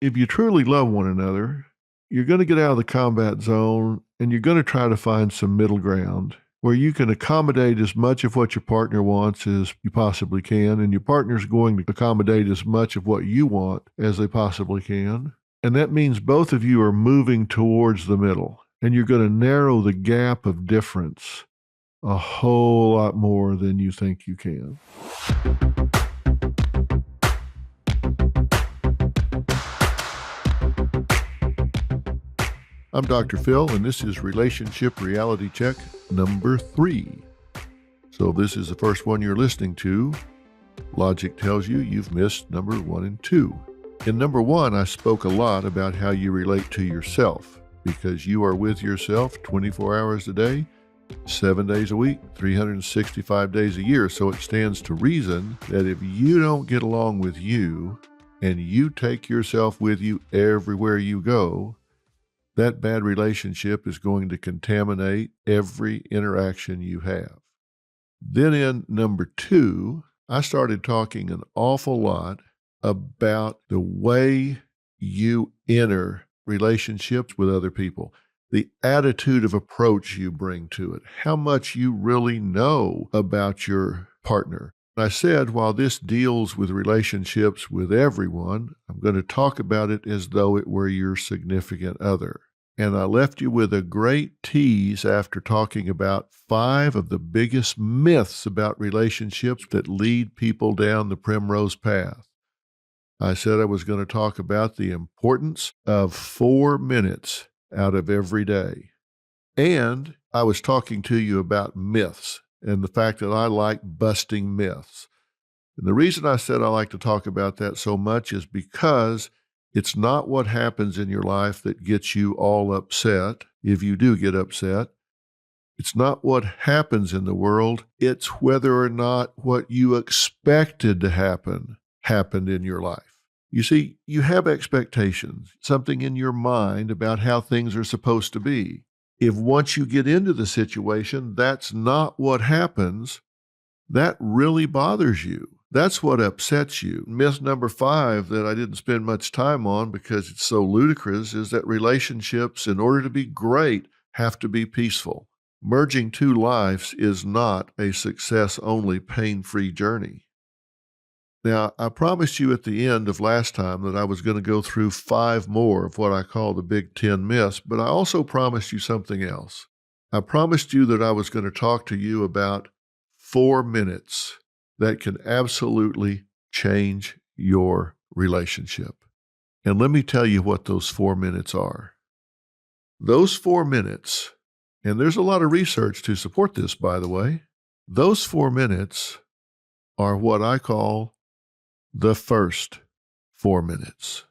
if you truly love one another, you're going to get out of the combat zone and you're going to try to find some middle ground where you can accommodate as much of what your partner wants as you possibly can, and your partner's going to accommodate as much of what you want as they possibly can. And that means both of you are moving towards the middle, and you're going to narrow the gap of difference a whole lot more than you think you can. I'm Dr. Phil, and this is Relationship Reality Check number 3. So if this is the first one you're listening to, logic tells you you've missed number 1 and 2. In number 1, I spoke a lot about how you relate to yourself, because you are with yourself 24 hours a day, 7 days a week, 365 days a year. So it stands to reason that if you don't get along with you and you take yourself with you everywhere you go, that bad relationship is going to contaminate every interaction you have. Then in number 2, I started talking an awful lot about the way you enter relationships with other people, the attitude of approach you bring to it, how much you really know about your partner. I said, while this deals with relationships with everyone, I'm going to talk about it as though it were your significant other. And I left you with a great tease after talking about 5 of the biggest myths about relationships that lead people down the primrose path. I said I was going to talk about the importance of 4 minutes out of every day. And I was talking to you about myths and the fact that I like busting myths. And the reason I said I like to talk about that so much is because it's not what happens in your life that gets you all upset, if you do get upset. It's not what happens in the world. It's whether or not what you expected to happen happened in your life. You see, you have expectations, something in your mind about how things are supposed to be. If once you get into the situation, that's not what happens, that really bothers you. That's what upsets you. Myth number 5 that I didn't spend much time on because it's so ludicrous is that relationships, in order to be great, have to be peaceful. Merging 2 lives is not a success-only, pain-free journey. Now, I promised you at the end of last time that I was going to go through 5 more of what I call the Big 10 myths, but I also promised you something else. I promised you that I was going to talk to you about 4 minutes that can absolutely change your relationship. And let me tell you what those 4 minutes are. Those 4 minutes, and there's a lot of research to support this, by the way, those 4 minutes are what I call the first 4 minutes.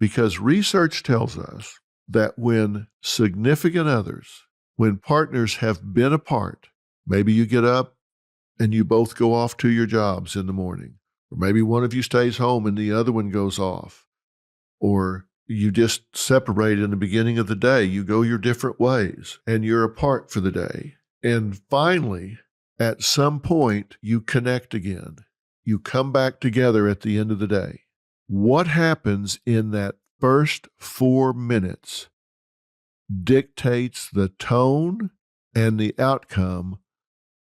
Because research tells us that when significant others, when partners have been apart, maybe you get up and you both go off to your jobs in the morning, or maybe one of you stays home and the other one goes off, or you just separate in the beginning of the day, you go your different ways, and you're apart for the day. And finally, at some point, you connect again. You come back together at the end of the day. What happens in that first 4 minutes dictates the tone and the outcome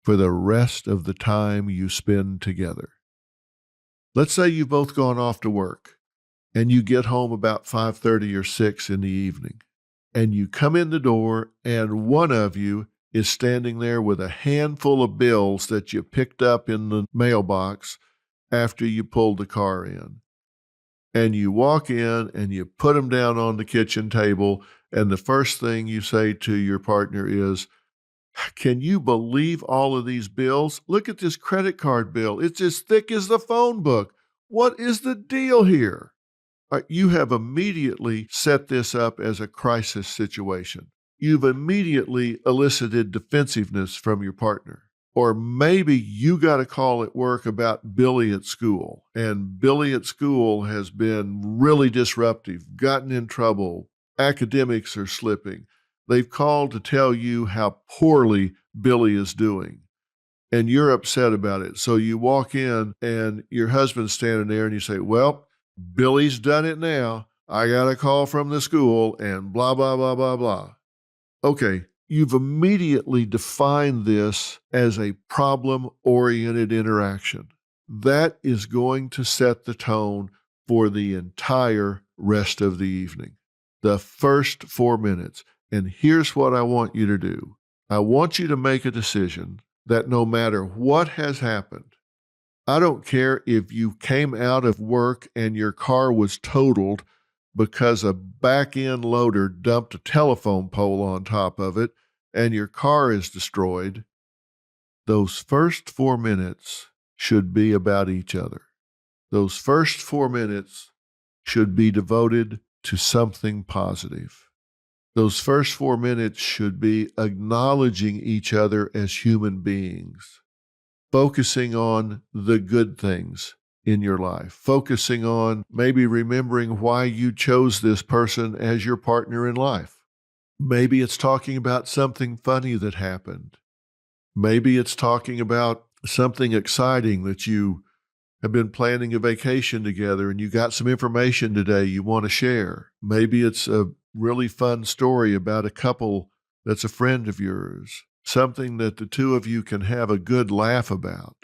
for the rest of the time you spend together. Let's say you've both gone off to work and you get home about 5:30 or 6 in the evening, and you come in the door and one of you is standing there with a handful of bills that you picked up in the mailbox after you pulled the car in. And you walk in and you put them down on the kitchen table, and the first thing you say to your partner is, "Can you believe all of these bills? Look at this credit card bill. It's as thick as the phone book. What is the deal here?" You have immediately set this up as a crisis situation. You've immediately elicited defensiveness from your partner. Or maybe you got a call at work about Billy at school, and Billy at school has been really disruptive, gotten in trouble, academics are slipping. They've called to tell you how poorly Billy is doing, and you're upset about it. So you walk in and your husband's standing there and you say, "Well, Billy's done it now. I got a call from the school and blah, blah, blah, blah, blah. Okay, you've immediately defined this as a problem-oriented interaction. That is going to set the tone for the entire rest of the evening. The first 4 minutes. And here's what I want you to do. I want you to make a decision that no matter what has happened, I don't care if you came out of work and your car was totaled because a back-end loader dumped a telephone pole on top of it and your car is destroyed. Those first 4 minutes should be about each other. Those first 4 minutes should be devoted to something positive. Those first 4 minutes should be acknowledging each other as human beings, focusing on the good things in your life, focusing on maybe remembering why you chose this person as your partner in life. Maybe it's talking about something funny that happened. Maybe it's talking about something exciting that you have been planning a vacation together and you got some information today you want to share. Maybe it's a really fun story about a couple that's a friend of yours, something that the two of you can have a good laugh about.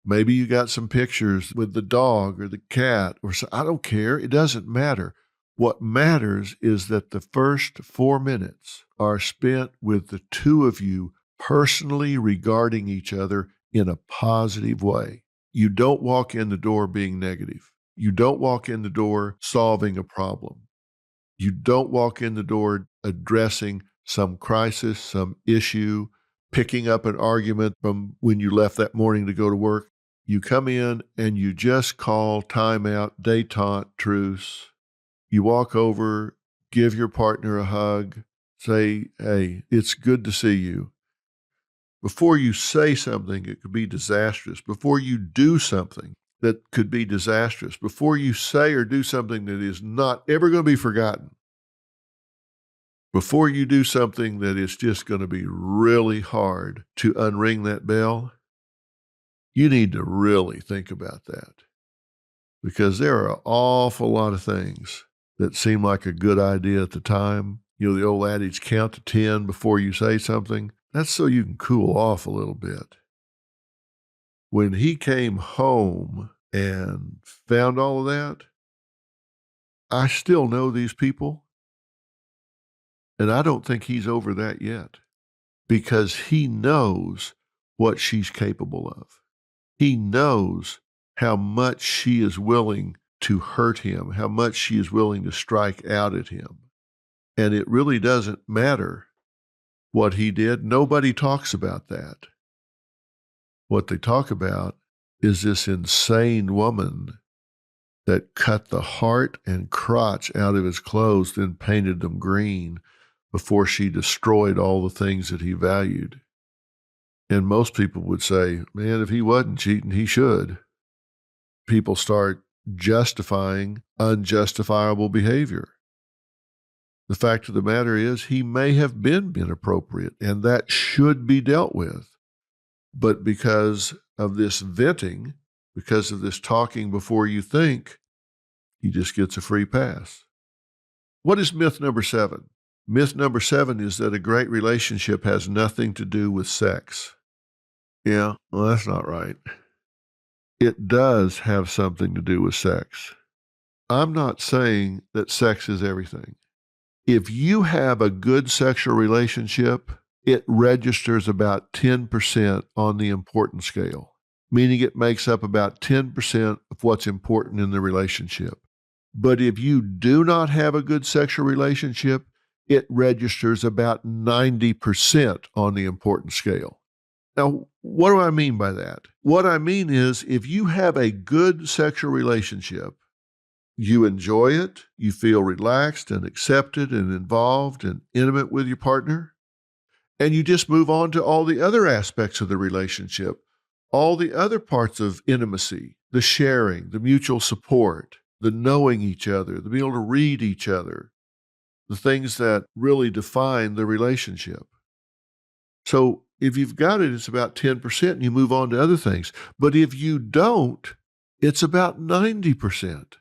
Maybe you got some pictures with the dog or the cat or I don't care. It doesn't matter. What matters is that the first 4 minutes are spent with the two of you personally regarding each other in a positive way. You don't walk in the door being negative. You don't walk in the door solving a problem. You don't walk in the door addressing some crisis, some issue, picking up an argument from when you left that morning to go to work. You come in and you just call timeout, détente, truce. You walk over, give your partner a hug, say, hey, it's good to see you. Before you say something, it could be disastrous. Before you do something that could be disastrous. Before you say or do something that is not ever going to be forgotten. Before you do something that is just going to be really hard to unring that bell, you need to really think about that. Because there are an awful lot of things that seem like a good idea at the time. You know, the old adage, count to 10 before you say something. That's so you can cool off a little bit. When he came home and found all of that, I still know these people, and I don't think he's over that yet because he knows what she's capable of. He knows how much she is willing to hurt him, how much she is willing to strike out at him. And it really doesn't matter what he did. Nobody talks about that. What they talk about is this insane woman that cut the heart and crotch out of his clothes, then painted them green before she destroyed all the things that he valued. And most people would say, man, if he wasn't cheating, he should. People start justifying unjustifiable behavior. The fact of the matter is he may have been inappropriate, and that should be dealt with. But because of this venting, because of this talking before you think, he just gets a free pass. What is myth number 7? Myth number 7 is that a great relationship has nothing to do with sex. Yeah, well, that's not right. It does have something to do with sex. I'm not saying that sex is everything. If you have a good sexual relationship, it registers about 10% on the important scale, meaning it makes up about 10% of what's important in the relationship. But if you do not have a good sexual relationship, it registers about 90% on the important scale. Now, what do I mean by that? What I mean is if you have a good sexual relationship, you enjoy it, you feel relaxed and accepted and involved and intimate with your partner, and you just move on to all the other aspects of the relationship, all the other parts of intimacy, the sharing, the mutual support, the knowing each other, the being able to read each other, the things that really define the relationship. So if you've got it, it's about 10% and you move on to other things. But if you don't, it's about 90%.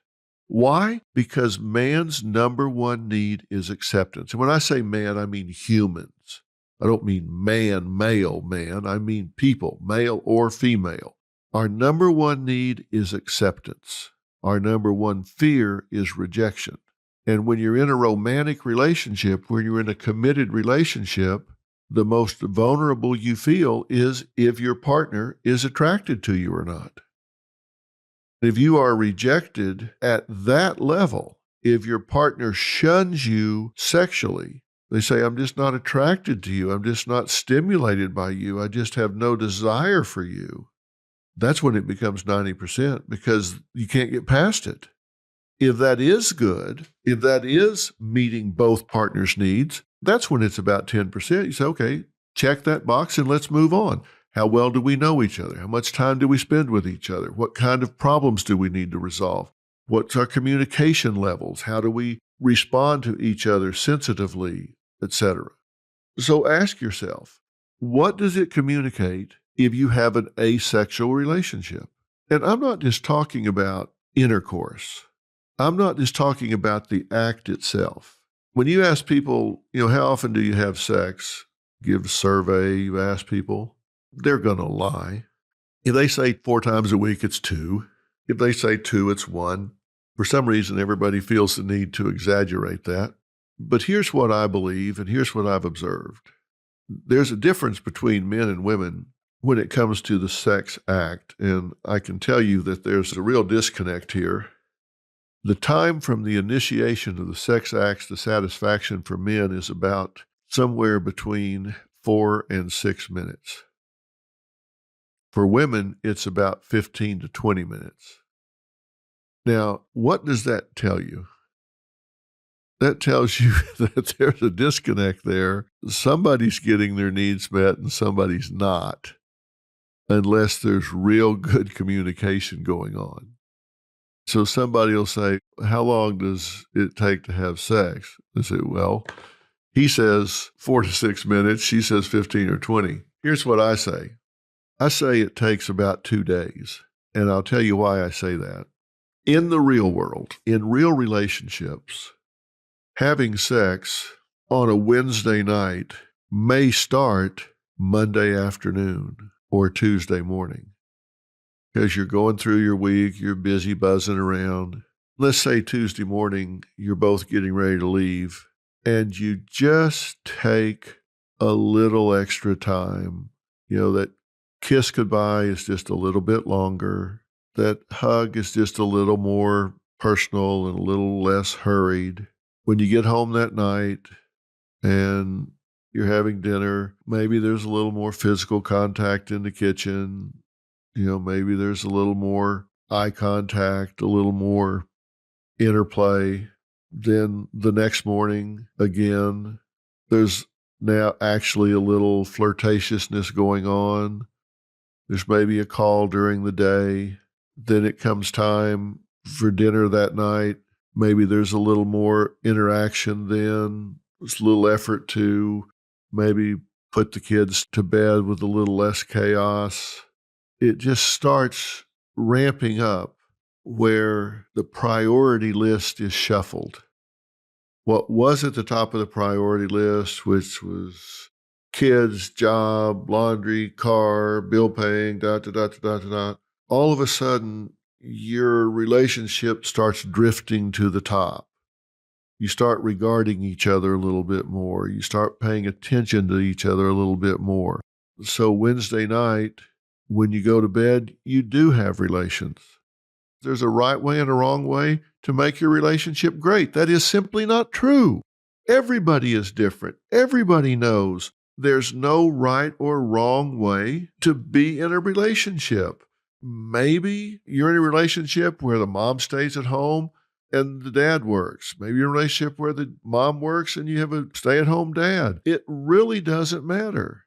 Why? Because man's number one need is acceptance. And when I say man, I mean humans. I don't mean man, male man. I mean people, male or female. Our number one need is acceptance. Our number one fear is rejection. And when you're in a romantic relationship, when you're in a committed relationship, the most vulnerable you feel is if your partner is attracted to you or not. If you are rejected at that level, if your partner shuns you sexually, they say, I'm just not attracted to you. I'm just not stimulated by you. I just have no desire for you. That's when it becomes 90% because you can't get past it. If that is good, if that is meeting both partners' needs, that's when it's about 10%. You say, okay, check that box and let's move on. How well do we know each other? How much time do we spend with each other? What kind of problems do we need to resolve? What's our communication levels? How do we respond to each other sensitively, etc.? So ask yourself, what does it communicate if you have an asexual relationship? And I'm not just talking about intercourse. I'm not just talking about the act itself. When you ask people, how often do you have sex? Give a survey, you ask people, they're going to lie. If they say 4 times a week, it's 2. If they say 2, it's 1. For some reason, everybody feels the need to exaggerate that. But here's what I believe, and here's what I've observed. There's a difference between men and women when it comes to the sex act, and I can tell you that there's a real disconnect here. The time from the initiation of the sex acts to satisfaction for men is about somewhere between 4 and 6 minutes. For women, it's about 15 to 20 minutes. Now, what does that tell you? That tells you that there's a disconnect there. Somebody's getting their needs met and somebody's not, unless there's real good communication going on. So somebody will say, how long does it take to have sex? They say, well, he says 4 to 6 minutes. She says 15 or 20. Here's what I say. I say it takes about 2 days, and I'll tell you why I say that. In the real world, in real relationships, having sex on a Wednesday night may start Monday afternoon or Tuesday morning because you're going through your week, you're busy buzzing around. Let's say Tuesday morning, you're both getting ready to leave, and you just take a little extra time, that kiss goodbye is just a little bit longer. That hug is just a little more personal and a little less hurried. When you get home that night and you're having dinner, maybe there's a little more physical contact in the kitchen. Maybe there's a little more eye contact, a little more interplay. Then the next morning, again, there's now actually a little flirtatiousness going on. There's maybe a call during the day. Then it comes time for dinner that night. Maybe there's a little more interaction then. There's a little effort to maybe put the kids to bed with a little less chaos. It just starts ramping up where the priority list is shuffled. What was at the top of the priority list, which was kids, job, laundry, car, bill paying, all of a sudden, your relationship starts drifting to the top. You start regarding each other a little bit more. You start paying attention to each other a little bit more. So Wednesday night, when you go to bed, you do have relations. There's a right way and a wrong way to make your relationship great. That is simply not true. Everybody is different. Everybody knows there's no right or wrong way to be in a relationship. Maybe you're in a relationship where the mom stays at home and the dad works. Maybe you're in a relationship where the mom works and you have a stay-at-home dad. It really doesn't matter.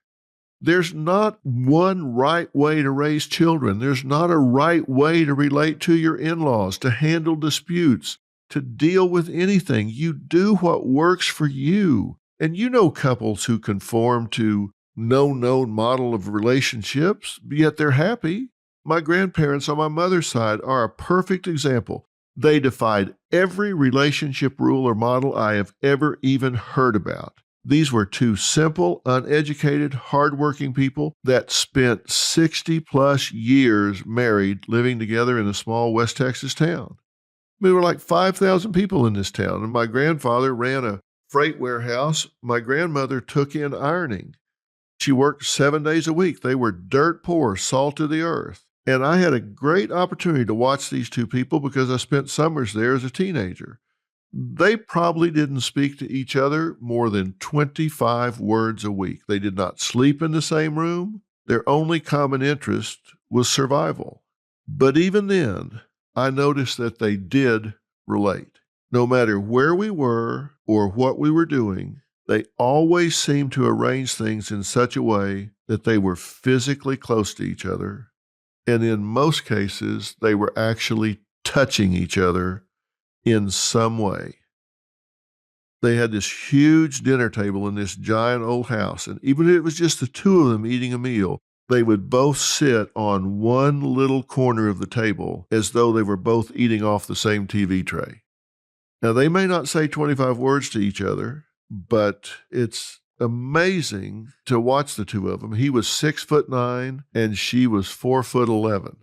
There's not one right way to raise children. There's not a right way to relate to your in-laws, to handle disputes, to deal with anything. You do what works for you. And you know couples who conform to no known model of relationships, yet they're happy. My grandparents on my mother's side are a perfect example. They defied every relationship rule or model I have ever even heard about. These were two simple, uneducated, hardworking people that spent 60-plus years married, living together in a small West Texas town. We were like 5,000 people in this town, and my grandfather ran a freight warehouse. My grandmother took in ironing. She worked 7 days a week. They were dirt poor, salt of the earth. And I had a great opportunity to watch these two people because I spent summers there as a teenager. They probably didn't speak to each other more than 25 words a week. They did not sleep in the same room. Their only common interest was survival. But even then, I noticed that they did relate. No matter where we were or what we were doing, they always seemed to arrange things in such a way that they were physically close to each other. And in most cases, they were actually touching each other in some way. They had this huge dinner table in this giant old house, and even if it was just the two of them eating a meal, they would both sit on one little corner of the table as though they were both eating off the same TV tray. Now, they may not say 25 words to each other, but it's amazing to watch the two of them. He was 6'9" and she was 4'11".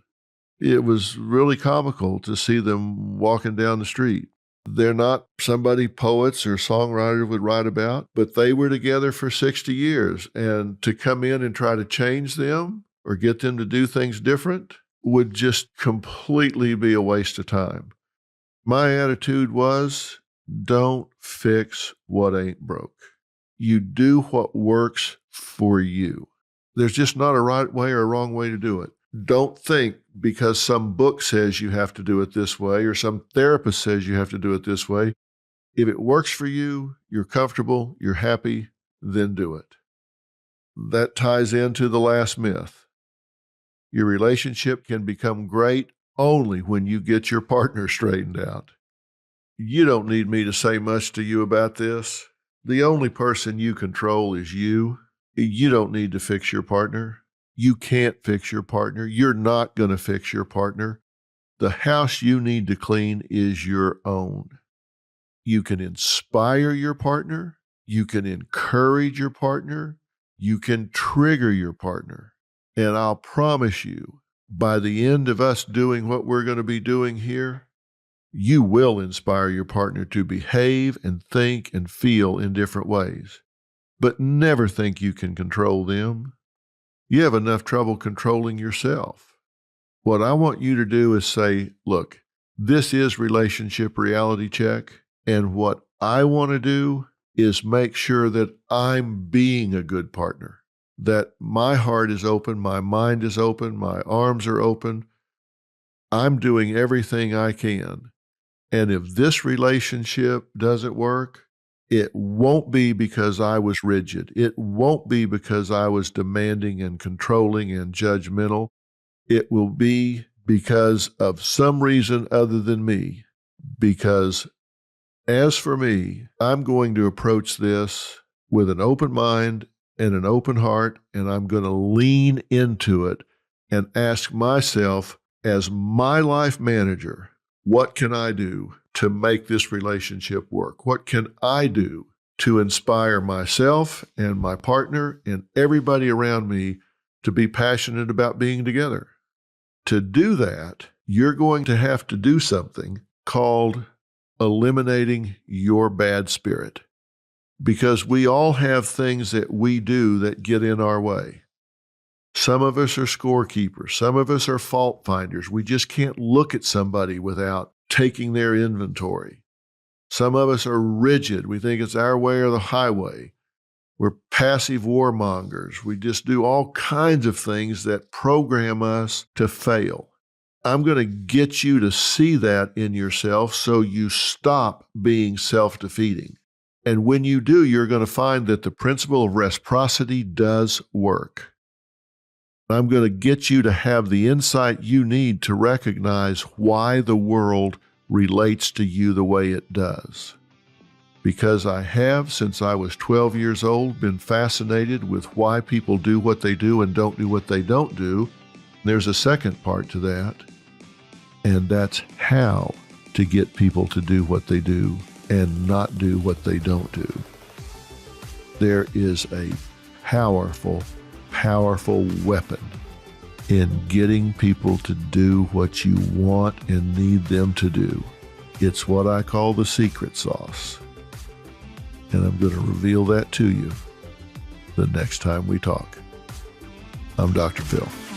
It was really comical to see them walking down the street. They're not somebody poets or songwriters would write about, but they were together for 60 years. And to come in and try to change them or get them to do things different would just completely be a waste of time. My attitude was, don't fix what ain't broke. You do what works for you. There's just not a right way or a wrong way to do it. Don't think because some book says you have to do it this way or some therapist says you have to do it this way. If it works for you, you're comfortable, you're happy, then do it. That ties into the last myth. Your relationship can become great only when you get your partner straightened out. You don't need me to say much to you about this. The only person you control is you. You don't need to fix your partner. You can't fix your partner. You're not going to fix your partner. The house you need to clean is your own. You can inspire your partner. You can encourage your partner. You can trigger your partner. And I'll promise you, by the end of us doing what we're going to be doing here, you will inspire your partner to behave and think and feel in different ways. But never think you can control them. You have enough trouble controlling yourself. What I want you to do is say, look, this is relationship reality check. And what I want to do is make sure that I'm being a good partner, that my heart is open, my mind is open, my arms are open. I'm doing everything I can. And if this relationship doesn't work, it won't be because I was rigid. It won't be because I was demanding and controlling and judgmental. It will be because of some reason other than me. Because as for me, I'm going to approach this with an open mind and an open heart, and I'm going to lean into it and ask myself, as my life manager, what can I do to make this relationship work? What can I do to inspire myself and my partner and everybody around me to be passionate about being together? To do that, you're going to have to do something called eliminating your bad spirit. Because we all have things that we do that get in our way. Some of us are scorekeepers. Some of us are fault finders. We just can't look at somebody without taking their inventory. Some of us are rigid. We think it's our way or the highway. We're passive warmongers. We just do all kinds of things that program us to fail. I'm going to get you to see that in yourself so you stop being self-defeating. And when you do, you're going to find that the principle of reciprocity does work. I'm going to get you to have the insight you need to recognize why the world relates to you the way it does. Because I have, since I was 12 years old, been fascinated with why people do what they do and don't do what they don't do. There's a second part to that, and that's how to get people to do what they do and not do what they don't do. There is a powerful, powerful weapon in getting people to do what you want and need them to do. It's what I call the secret sauce. And I'm going to reveal that to you the next time we talk. I'm Dr. Phil.